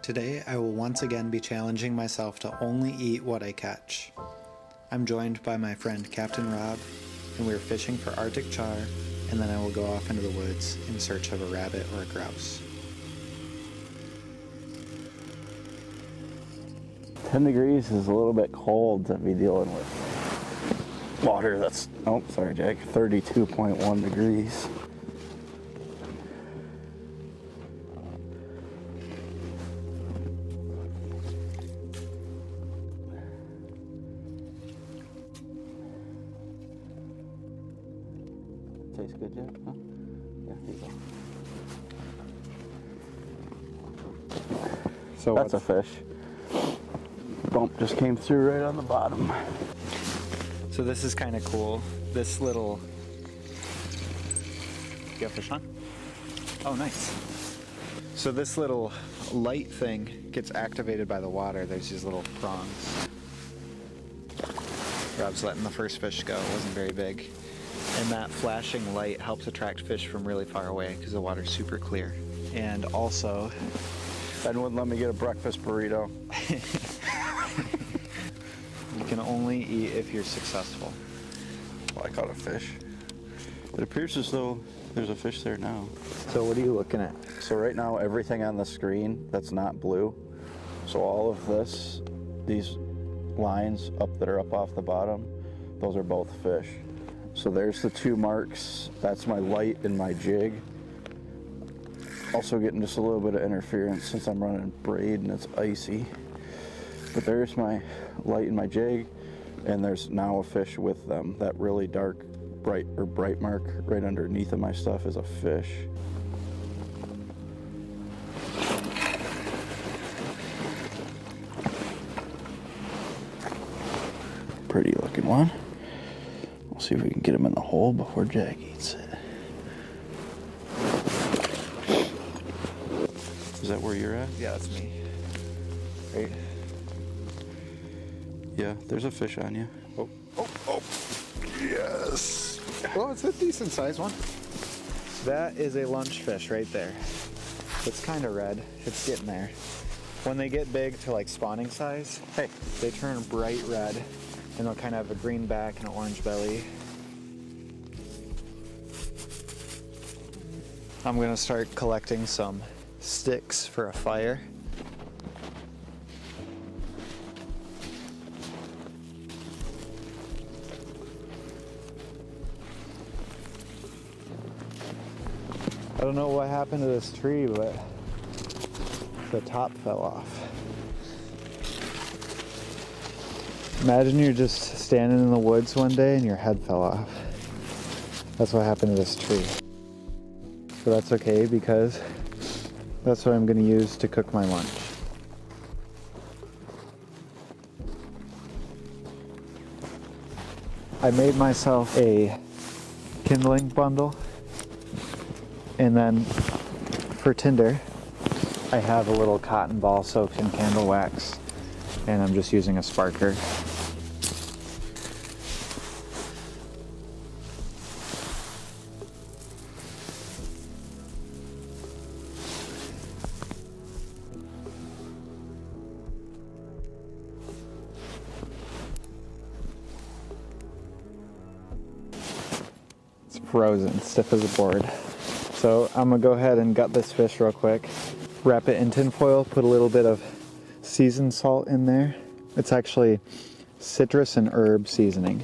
Today I will once again be challenging myself to only eat what I catch. I'm joined by my friend Captain Rob, and we are fishing for Arctic Char, and then I will go off into the woods in search of a rabbit or a grouse. 10 degrees is a little bit cold to be dealing with water that's, oh, sorry Jack, 32.1 degrees. Tastes good, Jack? Huh? Yeah, here you go. So that's a fish. Bump just came through right on the bottom. So this is kind of cool. This little... You got fish on? Oh, nice. So this little light thing gets activated by the water. There's these little prongs. Rob's letting the first fish go. It wasn't very big. And that flashing light helps attract fish from really far away because the water's super clear. And also... Ben wouldn't let me get a breakfast burrito. You can only eat if you're successful. Well, I caught a fish. It appears as though there's a fish there now. So what are you looking at? So right now, everything on the screen that's not blue, so all of this, these lines up that are up off the bottom, those are both fish. So there's the two marks. That's my light and my jig. Also getting just a little bit of interference since I'm running braid and it's icy. But there's my light and my jig, and there's now a fish with them. That really dark, bright mark right underneath of my stuff is a fish. Pretty looking one. We'll see if we can get him in the hole before Jack eats it. Is that where you're at? Yeah, that's me. Right? Yeah, there's a fish on you. Oh, oh, oh. Yes. Well, it's a decent sized one. That is a lunch fish right there. It's kind of red. It's getting there. When they get big to like spawning size, hey, they turn bright red and they'll kind of have a green back and an orange belly. I'm gonna start collecting some sticks for a fire. I don't know what happened to this tree, but the top fell off. Imagine you're just standing in the woods one day and your head fell off. That's what happened to this tree. But that's okay because that's what I'm going to use to cook my lunch. I made myself a kindling bundle, and then for tinder I have a little cotton ball soaked in candle wax, and I'm just using a sparker. Frozen, stiff as a board. So I'm gonna go ahead and gut this fish real quick, wrap it in tin foil, put a little bit of seasoned salt in there. It's actually citrus and herb seasoning.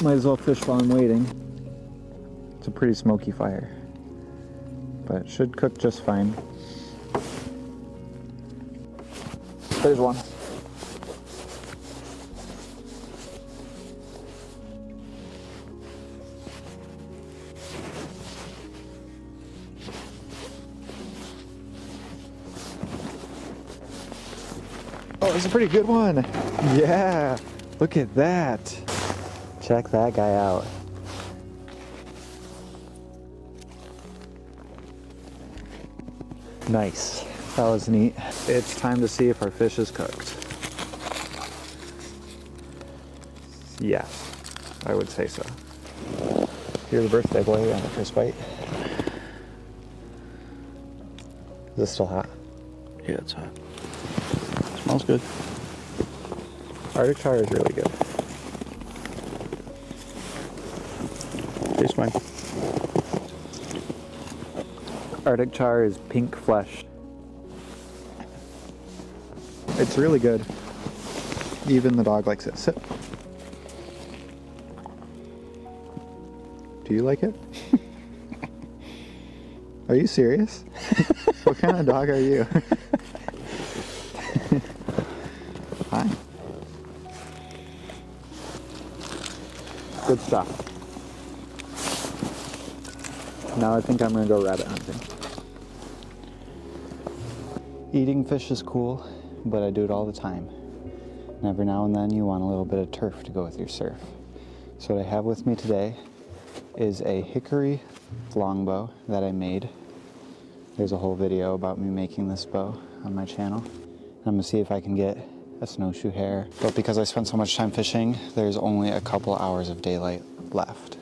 Might as well fish while I'm waiting. It's a pretty smoky fire, but it should cook just fine. There's one. Oh, it's a pretty good one. Yeah, look at that. Check that guy out. Nice. That was neat. It's time to see if our fish is cooked. Yeah, I would say so. You're the birthday boy on the first bite. Is this still hot? Yeah, it's hot. Smells good. Arctic Char is really good. Tastes fine. Arctic Char is pink flesh. It's really good. Even the dog likes it. Sit. Do you like it? Are you serious? What kind of dog are you? Hi. Good stuff. Now I think I'm gonna go rabbit hunting. Eating fish is cool, but I do it all the time. And every now and then you want a little bit of turf to go with your surf. So what I have with me today is a hickory longbow that I made. There's a whole video about me making this bow on my channel. I'm gonna see if I can get a snowshoe hare. But because I spent so much time fishing, there's only a couple hours of daylight left.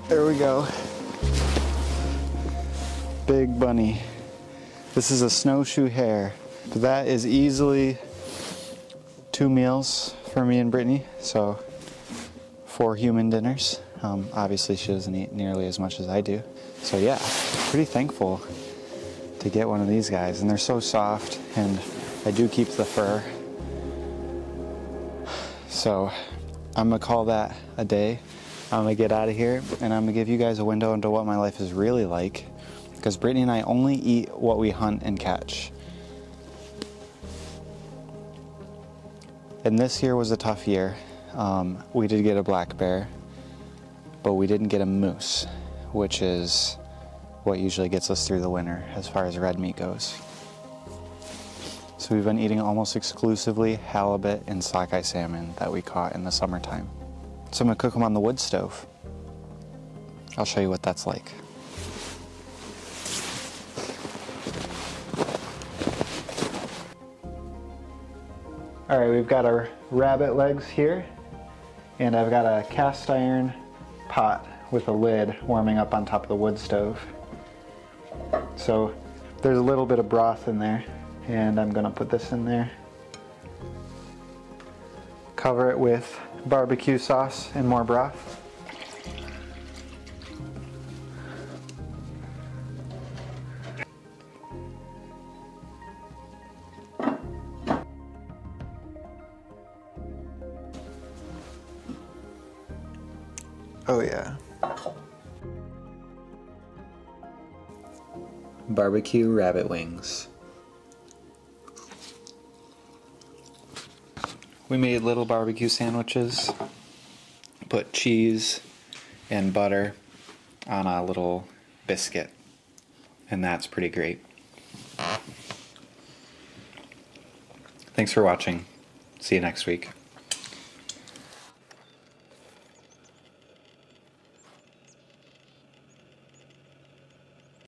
There we go. Big bunny. This is a snowshoe hare. That is easily 2 meals for me and Brittany, so 4 human dinners. Obviously she doesn't eat nearly as much as I do. So yeah, pretty thankful to get one of these guys, and they're so soft, and I do keep the fur. So I'm gonna call that a day. I'm gonna get out of here, and I'm gonna give you guys a window into what my life is really like, because Brittany and I only eat what we hunt and catch. And this year was a tough year. We did get a black bear, but we didn't get a moose, which is what usually gets us through the winter as far as red meat goes. So we've been eating almost exclusively halibut and sockeye salmon that we caught in the summertime. So I'm gonna cook them on the wood stove. I'll show you what that's like. All right, we've got our rabbit legs here, and I've got a cast iron pot with a lid warming up on top of the wood stove. So there's a little bit of broth in there, and I'm gonna put this in there. Cover it with barbecue sauce and more broth. Oh yeah. Barbecue rabbit wings. We made little barbecue sandwiches, put cheese and butter on a little biscuit, and that's pretty great. Thanks for watching. See you next week.